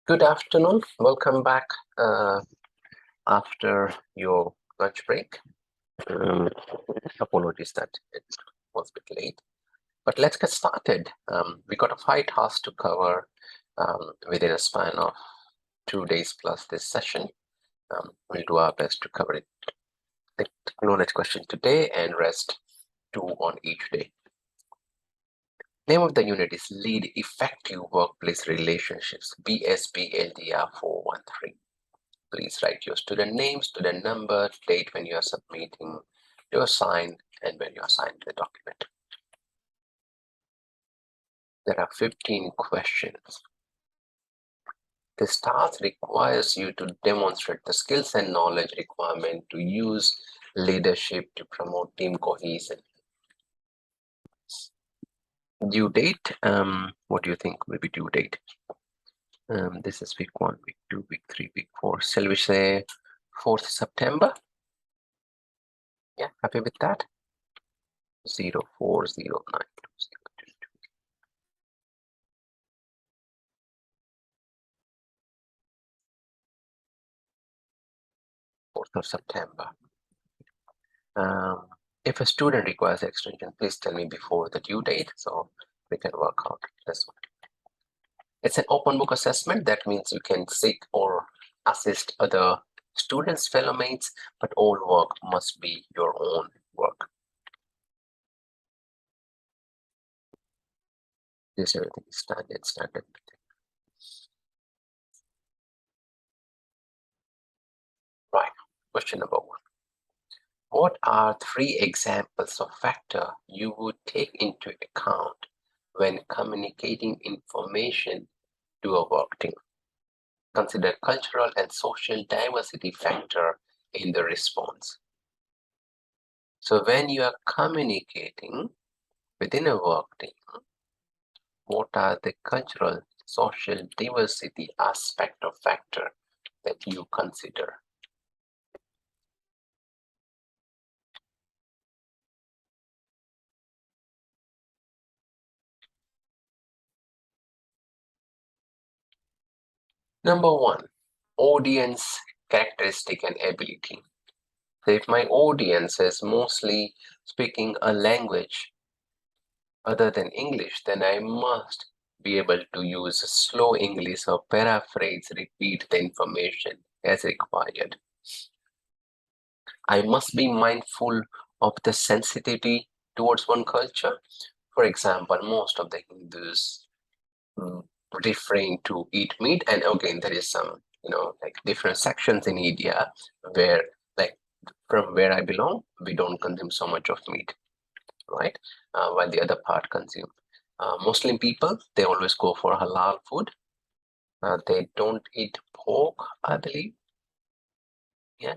Good afternoon. Welcome back after your lunch break. Apologies that it was a bit late, but let's get started. We got 5 tasks to cover within a span of 2 days plus this session. We'll do our best to cover it. The knowledge question today and rest 2 on each day. Name of the unit is Lead Effective Workplace Relationships, BSBLDR413. Please write your student name, student number, date when you are submitting your sign, and when you are signed the document. There are 15 questions. This task requires you to demonstrate the skills and knowledge requirement to use leadership to promote team cohesion. Due date, what do you think will be due date? This is week 1, week 2, week 3, week 4. Shall we say 4th September? Yeah, happy with that? 0409. 4th of September. If a student requires extension, please tell me before the due date so we can work out this one. It's an open book assessment. That means you can seek or assist other students, fellow mates, but all work must be your own work. This everything is standard. Right, question number 1. What are 3 examples of factor you would take into account when communicating information to a work team? Consider cultural and social diversity factor in the response. So when you are communicating within a work team, what are the cultural, social diversity aspect of factor that you consider? Number 1, audience characteristic and ability. So if my audience is mostly speaking a language other than English, then I must be able to use slow English or paraphrase, repeat the information as required. I must be mindful of the sensitivity towards one culture. For example, most of the Hindus refrain to eat meat, and again, there is some, like different sections in India where, like from where I belong, we don't consume so much of meat, right? While the other part consume. Muslim people, they always go for halal food. They don't eat pork, I believe. Yeah.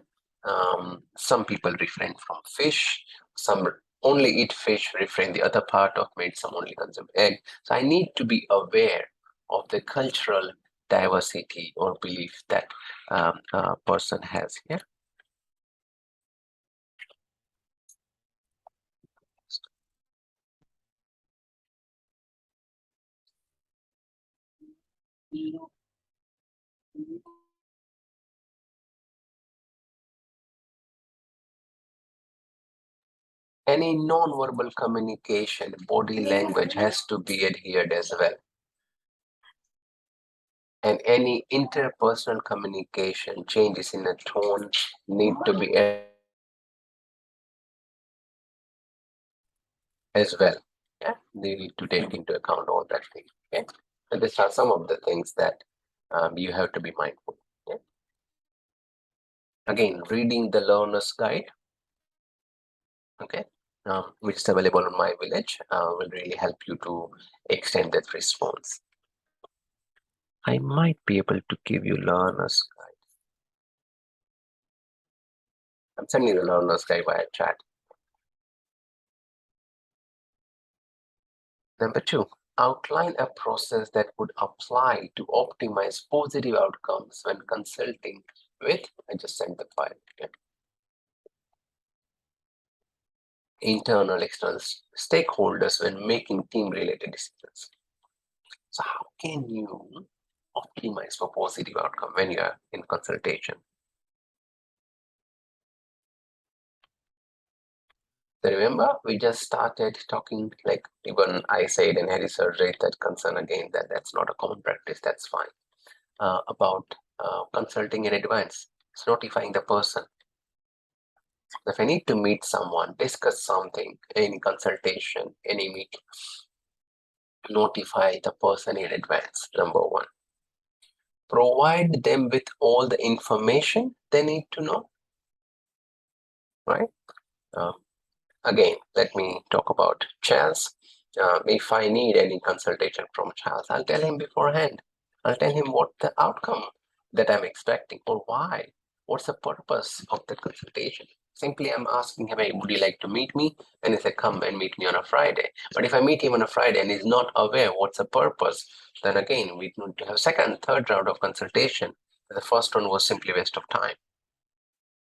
Some people refrain from fish. Some only eat fish, refrain the other part of meat. Some only consume egg. So I need to be aware of the cultural diversity or belief that a person has. Yeah. Any non-verbal communication, body language has to be adhered as well. And any interpersonal communication, changes in the tone need to be as well. Yeah, they need to take into account all that thing. Okay, and these are some of the things that you have to be mindful. Yeah? Again, reading the learner's guide, okay, which is available on My Village, will really help you to extend that response. I might be able to give you learner's guide. I'm sending the learner's guide via chat. Number 2, outline a process that would apply to optimize positive outcomes when consulting with, I just sent the file, okay, internal, external stakeholders when making team-related decisions. So how can you optimize for positive outcome when you are in consultation. So remember, we just started talking, like even I said, and Harry sir raised that concern again, that that's not a common practice, that's fine. About consulting in advance, it's notifying the person. If I need to meet someone, discuss something, any consultation, any meeting, notify the person in advance, number one. Provide them with all the information they need to know, right? Again, let me talk about Charles. If I need any consultation from Charles, I'll tell him beforehand. I'll tell him what the outcome that I'm expecting or why. What's the purpose of the consultation? Simply, I'm asking him, hey, would you like to meet me? And he said, come and meet me on a Friday. But if I meet him on a Friday and he's not aware what's the purpose, then again, we need to have second, third round of consultation. The first one was simply waste of time.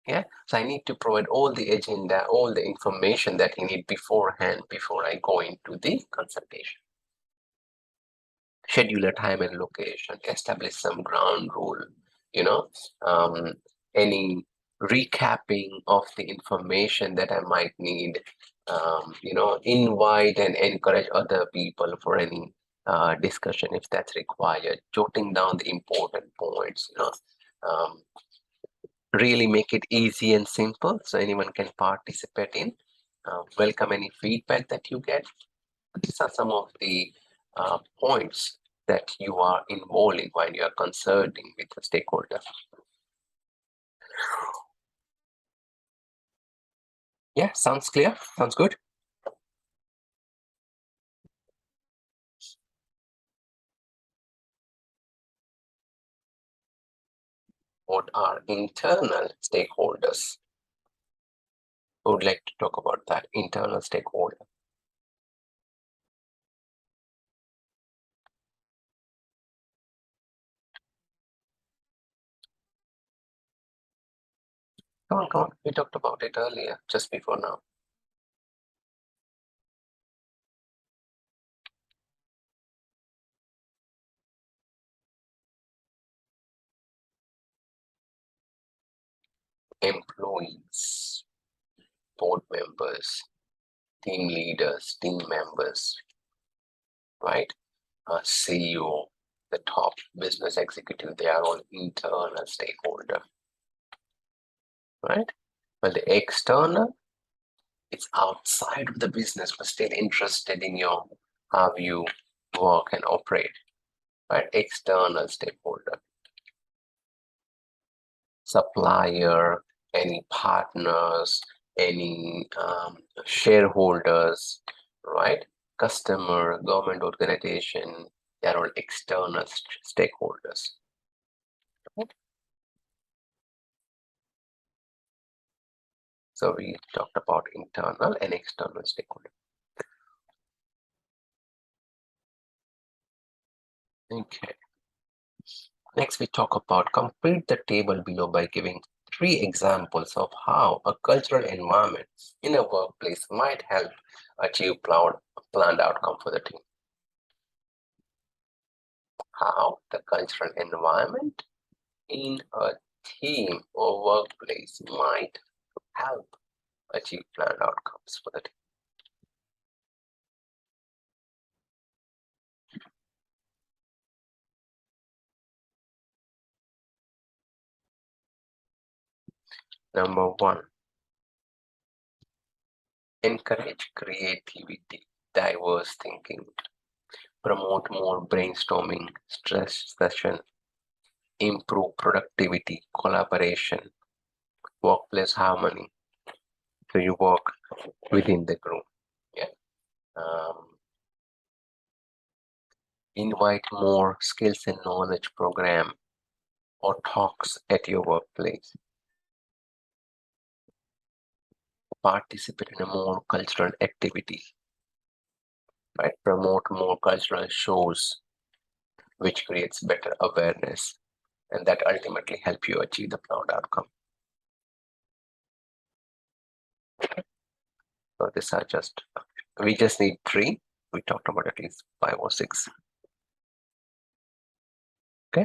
Yeah, so I need to provide all the agenda, all the information that you need beforehand before I go into the consultation. Schedule a time and location, establish some ground rule, you know, any recapping of the information that I might need, invite and encourage other people for any discussion if that's required, jotting down the important points, really make it easy and simple so anyone can participate in. Welcome any feedback that you get. These are some of the points that you are involved in while you are consulting with the stakeholder. Yeah, sounds clear? Sounds good? What are internal stakeholders? I would like to talk about that, internal stakeholder. Come on. We talked about it earlier, just before now. Employees, board members, team leaders, team members, right? CEO, the top business executive, they are all internal stakeholder, right? But the external, it's outside of the business, but still interested in your how you work and operate, right? External stakeholder, supplier, any partners, any shareholders, right? Customer, government organization, they're all external stakeholders. Right? So we talked about internal and external stakeholder. Okay. Next, we talk about complete the table below by giving 3 examples of how a cultural environment in a workplace might help achieve planned outcome for the team. How the cultural environment in a team or workplace might help achieve planned outcomes for the team. Number 1, encourage creativity, diverse thinking, promote more brainstorming, stress session, improve productivity, collaboration, workplace harmony. So you work within the group. Yeah. Invite more skills and knowledge program or talks at your workplace. Participate in a more cultural activity. Right? Promote more cultural shows, which creates better awareness, and that ultimately help you achieve the planned outcome. So these are just, we just need 3. We talked about at least 5 or 6. Okay.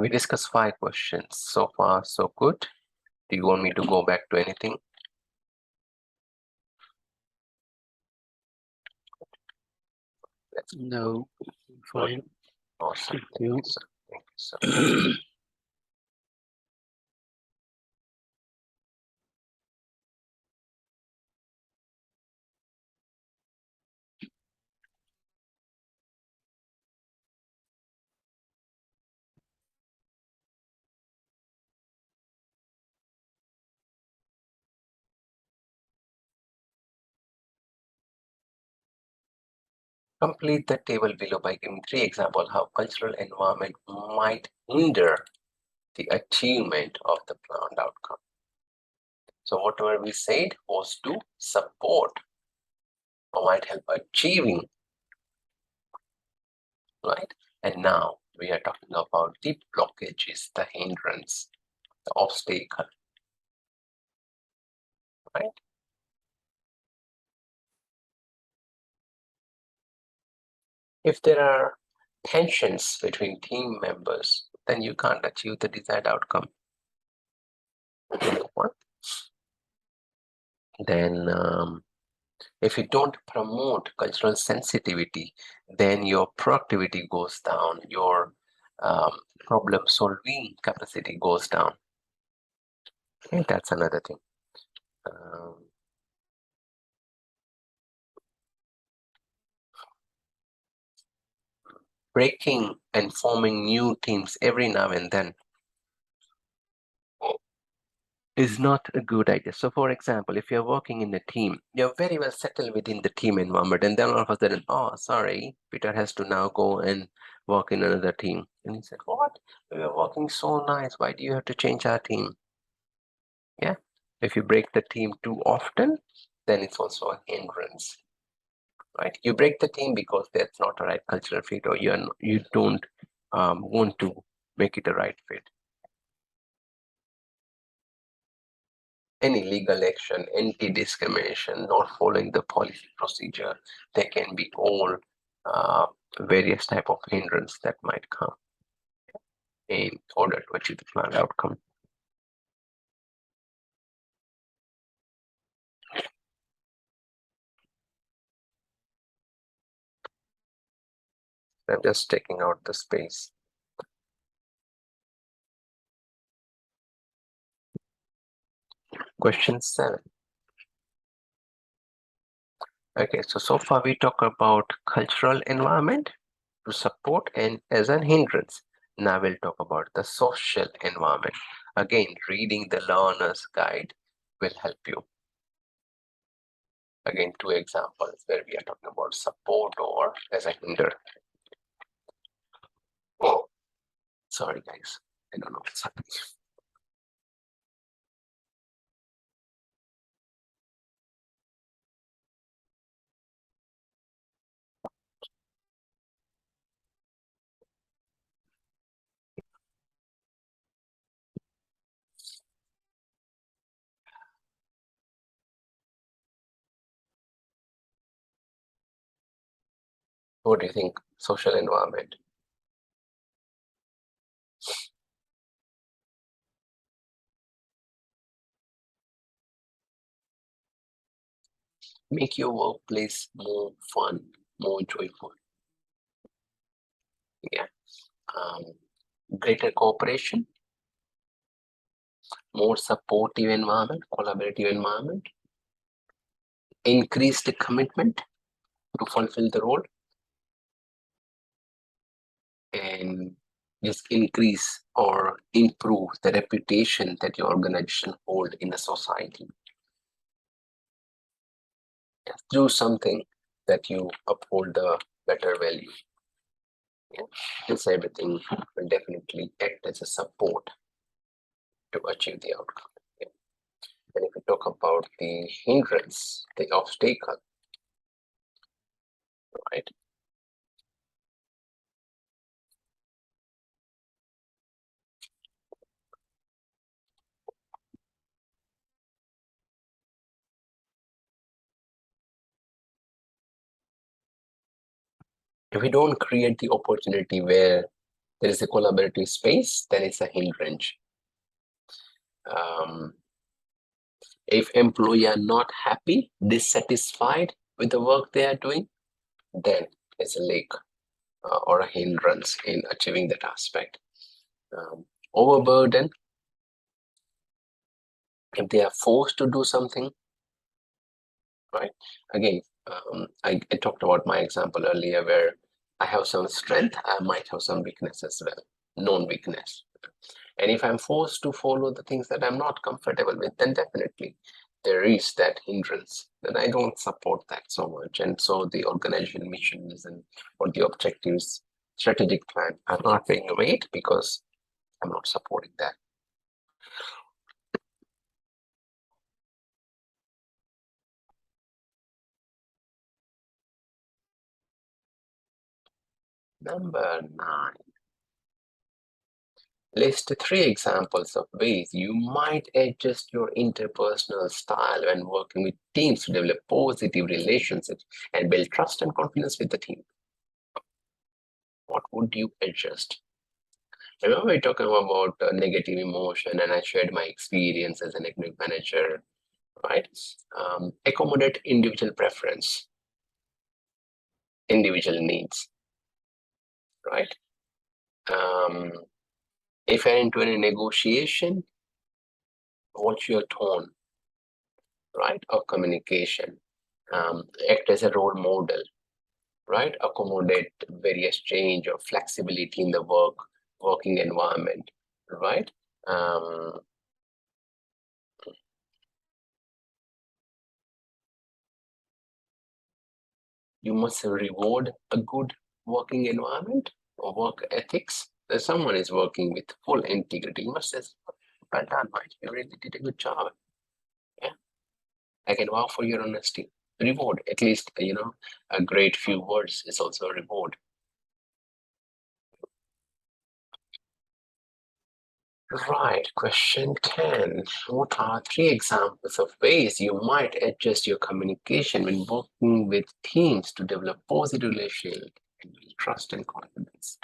We discussed 5 questions. So far, so good. Do you want me to go back to anything? No, fine. Awesome. Thank you. Sir. Thank you so much. Complete the table below by giving 3 examples how cultural environment might hinder the achievement of the planned outcome. So whatever we said was to support or might help achieving, right? And now we are talking about the blockages, the hindrance, the obstacle, right? If there are tensions between team members, then you can't achieve the desired outcome. Number one. Then if you don't promote cultural sensitivity, then your productivity goes down, your problem solving capacity goes down. Okay, that's another thing. Breaking and forming new teams every now and then is not a good idea. So, for example, if you're working in a team, you're very well settled within the team environment, and then all of a sudden, oh, sorry, Peter has to now go and work in another team. And he said, what? We were working so nice. Why do you have to change our team? Yeah. If you break the team too often, then it's also a hindrance, right? You break the team because that's not a right cultural fit, or you don't want to make it a right fit. Any legal action, anti-discrimination, not following the policy procedure, there can be all various type of hindrance that might come in order to achieve the planned outcome. I'm just taking out the space. Question 7. Okay, so far we talk about cultural environment to support and as an hindrance. Now we'll talk about the social environment. Again, reading the learner's guide will help you. Again, 2 examples where we are talking about support or as a hinder. Oh, sorry guys, I don't know what's happening. What do you think? Social environment. Make your workplace more fun, more joyful. Yeah. Greater cooperation, more supportive environment, collaborative environment, increased commitment to fulfill the role, and just increase or improve the reputation that your organization hold in the society. Just do something that you uphold the better value. Yeah. This everything will definitely act as a support to achieve the outcome. Yeah. And if we talk about the hindrance, the obstacle, right? If we don't create the opportunity where there is a collaborative space, then it's a hindrance. If employees are not happy, dissatisfied with the work they are doing, then it's a leak or a hindrance in achieving that aspect. Overburden, if they are forced to do something, right? Again, I talked about my example earlier where I have some strength, I might have some weakness as well, known weakness. And if I'm forced to follow the things that I'm not comfortable with, then definitely there is that hindrance. Then I don't support that so much. And so the organization missions and or the objectives, strategic plan are not being made because I'm not supporting that. Number 9. List 3 examples of ways you might adjust your interpersonal style when working with teams to develop positive relationships and build trust and confidence with the team. What would you adjust? Remember we talking about negative emotion, and I shared my experience as an economic manager, right? Accommodate individual preference, individual needs, right? If you're into any negotiation, watch your tone, right? Or communication. Act as a role model, right? Accommodate various change or flexibility in the working environment, right? You must reward a good working environment or work ethics. If someone is working with full integrity, you must say, well done, mate. You really did a good job. Yeah. I can vouch for your honesty. Reward, at least, a great few words is also a reward. Right, question 10. What are 3 examples of ways you might adjust your communication when working with teams to develop positive relationship and build trust and confidence?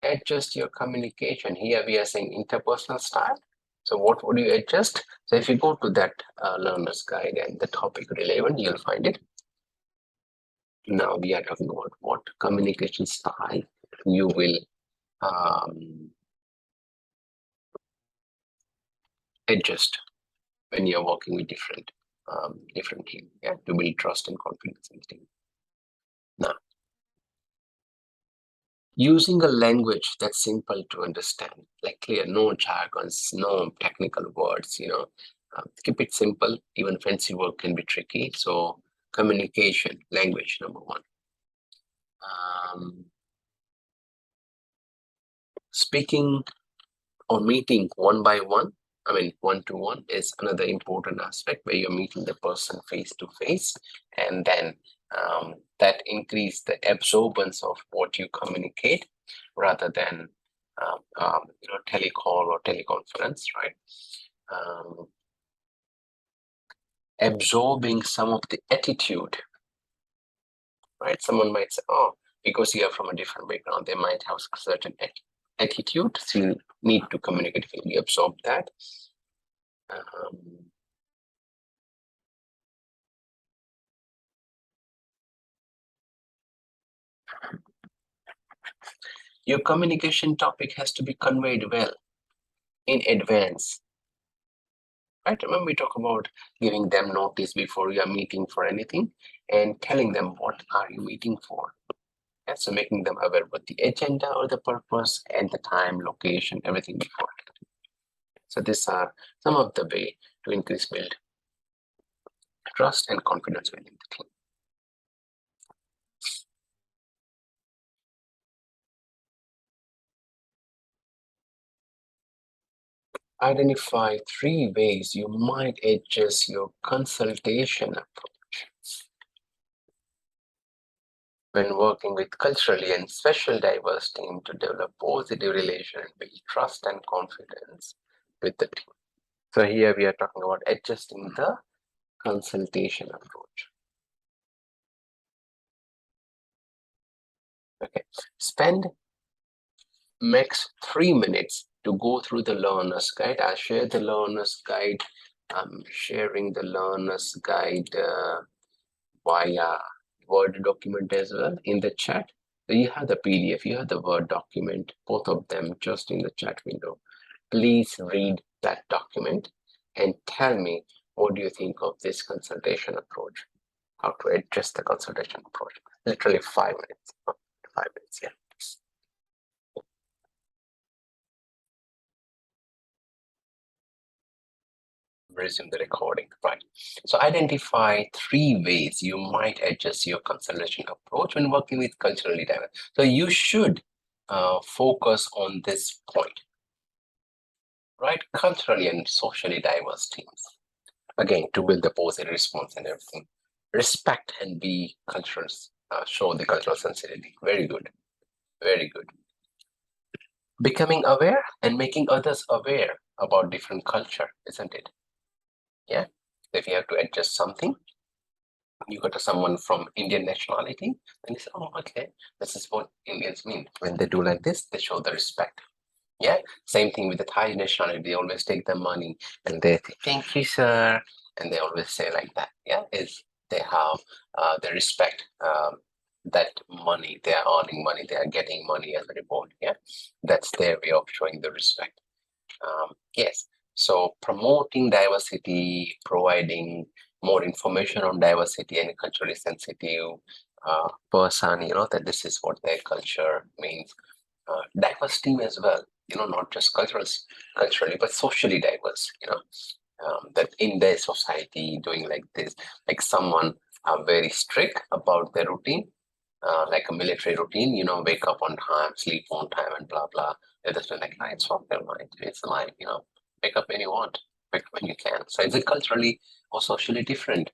Adjust your communication. Here we are saying interpersonal style. So what would you adjust? So if you go to that learner's guide and the topic relevant, you'll find it. Now we are talking about what communication style you will adjust when you're working with different team, yeah, to build trust and confidence in the team. Now, using a language that's simple to understand, like clear, no jargons, no technical words, keep it simple. Even fancy work can be tricky. So communication, language, number 1. Speaking or meeting one by one, one-to-one is another important aspect where you're meeting the person face to face, and then that increase the absorbance of what you communicate rather than telecall or teleconference, right? Absorbing some of the attitude, right? Someone might say, oh, because you are from a different background, they might have certain attitude, so you need to communicate, you absorb that. Your communication topic has to be conveyed well in advance. Right? Remember we talk about giving them notice before you are meeting for anything and telling them what are you meeting for. Yeah, so making them aware about the agenda or the purpose and the time, location, everything before. So these are some of the way to increase build trust and confidence within the team. Identify 3 ways you might adjust your consultation approach when working with culturally and special diverse team to develop positive relation and build trust and confidence with the team. So here we are talking about adjusting the consultation approach. Okay, spend max 3 minutes to go through the learner's guide. I'll share the learner's guide. I'm sharing the learner's guide via Word document as well in the chat. So you have the PDF, you have the Word document, both of them just in the chat window. Please read that document and tell me what do you think of this consultation approach, how to adjust the consultation approach. Literally 5 minutes, 5 minutes, yeah. Resume the recording, right? So identify 3 ways you might adjust your consultation approach when working with culturally diverse. So you should focus on this point, right? Culturally and socially diverse teams. Again, to build the positive response and everything. Respect and be cultural, show the cultural sensitivity. Very good, very good. Becoming aware and making others aware about different culture, isn't it? Yeah. If you have to adjust something, you go to someone from Indian nationality, and you say, oh, okay, this is what Indians mean. When they do like this, they show the respect. Yeah, same thing with the Thai nationality. They always take the money and they say, thank you, sir. And they always say like that. Yeah, is they have the respect that money, they are earning money, they are getting money as a reward. Yeah, that's their way of showing the respect. Yes, so promoting diversity, providing more information on diversity and culturally sensitive person, that this is what their culture means. Diverse team as well, not just culturally, but socially diverse, that in their society doing like this, like someone are very strict about their routine, like a military routine, wake up on time, sleep on time, and blah blah. They're just like, "Ah, it's from your mind. It's life, wake up when you want, wake up when you can." So it's a culturally or socially different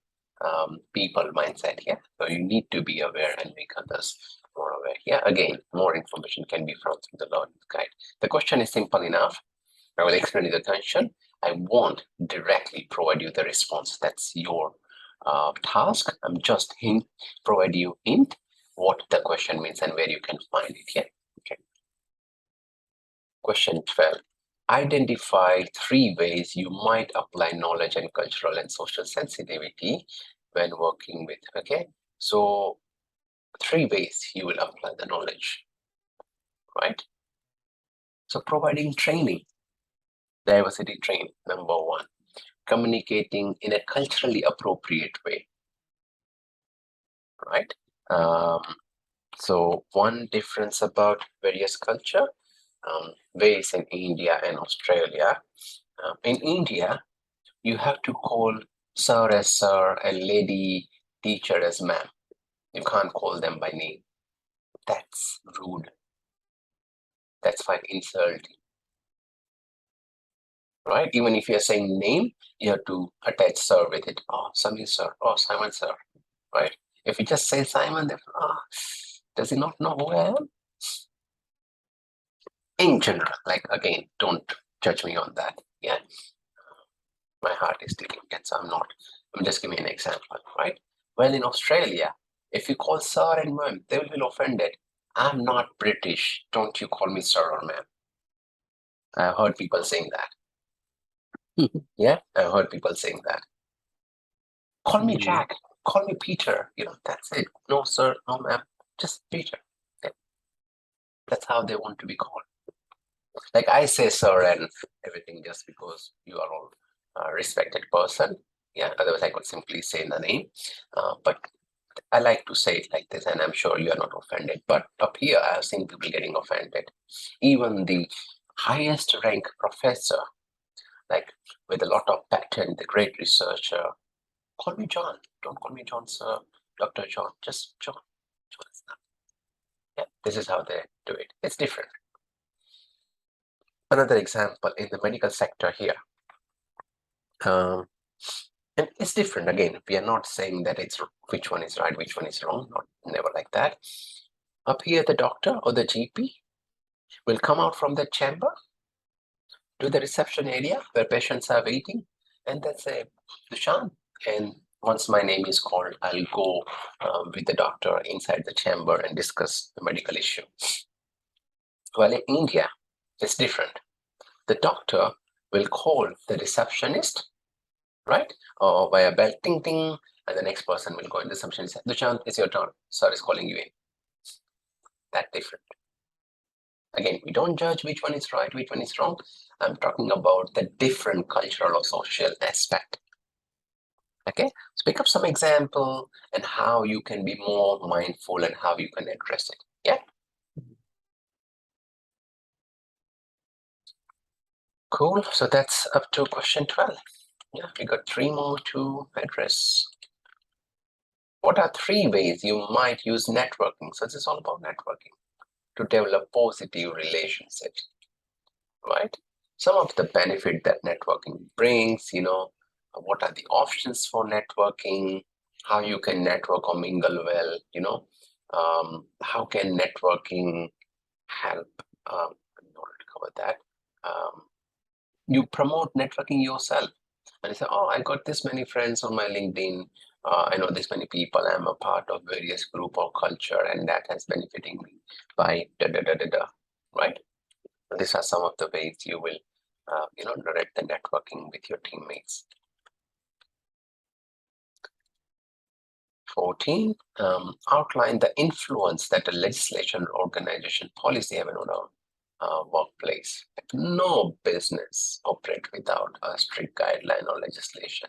people mindset here. So you need to be aware and make others more aware. Yeah, again, more information can be found through the learning guide. The question is simple enough. I will explain you the question. I won't directly provide you the response. That's your task. I'm just provide you hint what the question means and where you can find it. Yeah. Okay. Question 12. Identify 3 ways you might apply knowledge and cultural and social sensitivity when working with. Okay. So 3 ways you will apply the knowledge, right? So providing training, diversity training, number 1. Communicating in a culturally appropriate way, right? So one difference about various culture ways in India and Australia. In India, you have to call sir as sir and lady teacher as ma'am. You can't call them by name. That's rude. That's fine insulting, right? Even if you're saying name, you have to attach sir with it. Oh, Samir sir. Oh, Simon sir, right? If you just say Simon, then does he not know who I am? In general, like again, don't judge me on that. Yeah, my heart is still in it, so I'm just giving an example, right? Well, in Australia, if you call sir and ma'am, they will feel offended. I'm not British. Don't you call me sir or ma'am. I've heard people saying that. Yeah, I've heard people saying that. Call me Jack. Call me Peter. That's it. No sir, no ma'am. Just Peter. Yeah, that's how they want to be called. Like I say sir and everything just because you are all respected person. Yeah, otherwise I could simply say the name. But I like to say it like this, and I'm sure you are not offended. But up here, I have seen people getting offended. Even the highest rank professor, like with a lot of patent, the great researcher, call me John. Don't call me John, sir. Dr. John, just John. John is not. Yeah, this is how they do it. It's different. Another example in the medical sector here. And it's different. Again, we are not saying that it's which one is right, which one is wrong. Not never like that. Up here, the doctor or the GP will come out from the chamber to the reception area where patients are waiting, and they say, Dushan. And once my name is called, I'll go with the doctor inside the chamber and discuss the medical issue. Well, in India, it's different. The doctor will call the receptionist, right? Or via bell, ting ting, and the next person will go in the receptionist. Dushyant, it's your turn. Sir is calling you in. That different. Again, we don't judge which one is right, which one is wrong. I'm talking about the different cultural or social aspect. Okay, so pick up some example and how you can be more mindful and how you can address it. Yeah. Cool. So that's up to question 12. Yeah, we got 3 more to address. What are 3 ways you might use networking? So this is all about networking to develop positive relationships, right? Some of the benefit that networking brings, what are the options for networking, how you can network or mingle well, how can networking help in order to cover that. You promote networking yourself and you say, oh, I got this many friends on my LinkedIn. I know this many people. I'm a part of various group or culture, and that has benefiting me by da da da da da. Right? These are some of the ways you will, direct the networking with your teammates. 14. Outline the influence that a legislation or organization policy have on a workplace. No business operate without a strict guideline or legislation.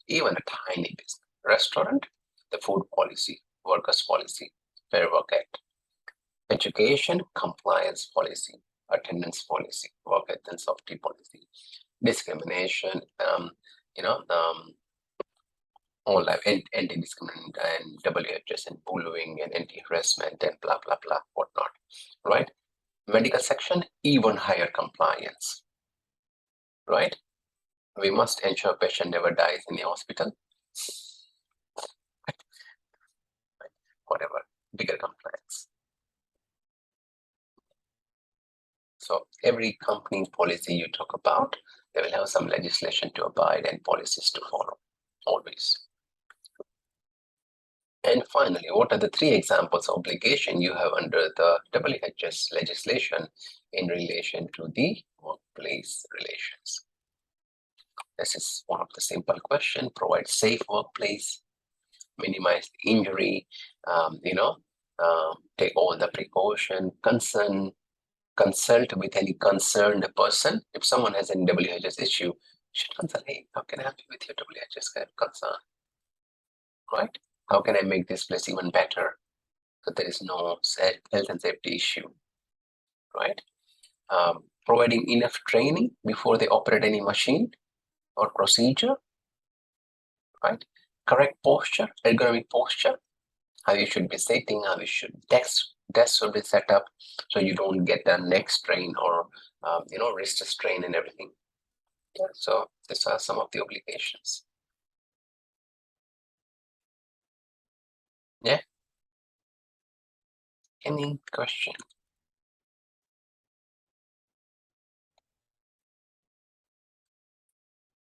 Even a tiny business, restaurant, the food policy, workers policy, Fair Work Act, education, compliance policy, attendance policy, work ethics safety policy, discrimination, all life anti-discrimination and WHS and bullying and anti-harassment and blah blah blah whatnot, right? Medical section, even higher compliance, right? We must ensure patient never dies in the hospital. Whatever, bigger compliance. So every company policy you talk about, they will have some legislation to abide and policies to follow, always. And finally, what are the 3 examples of obligation you have under the WHS legislation in relation to the workplace relations? This is one of the simple questions. Provide safe workplace, minimize injury, take all the precaution, consult with any concerned person. If someone has any WHS issue, you should consult, hey, how can I help you with your WHS concern? Right? How can I make this place even better so there is no health and safety issue? Right? Providing enough training before they operate any machine or procedure. Right? Correct posture, ergonomic posture, how you should be sitting, how you should desk should be set up so you don't get a neck strain or wrist strain and everything. Yeah, so these are some of the obligations. Yeah. Any question?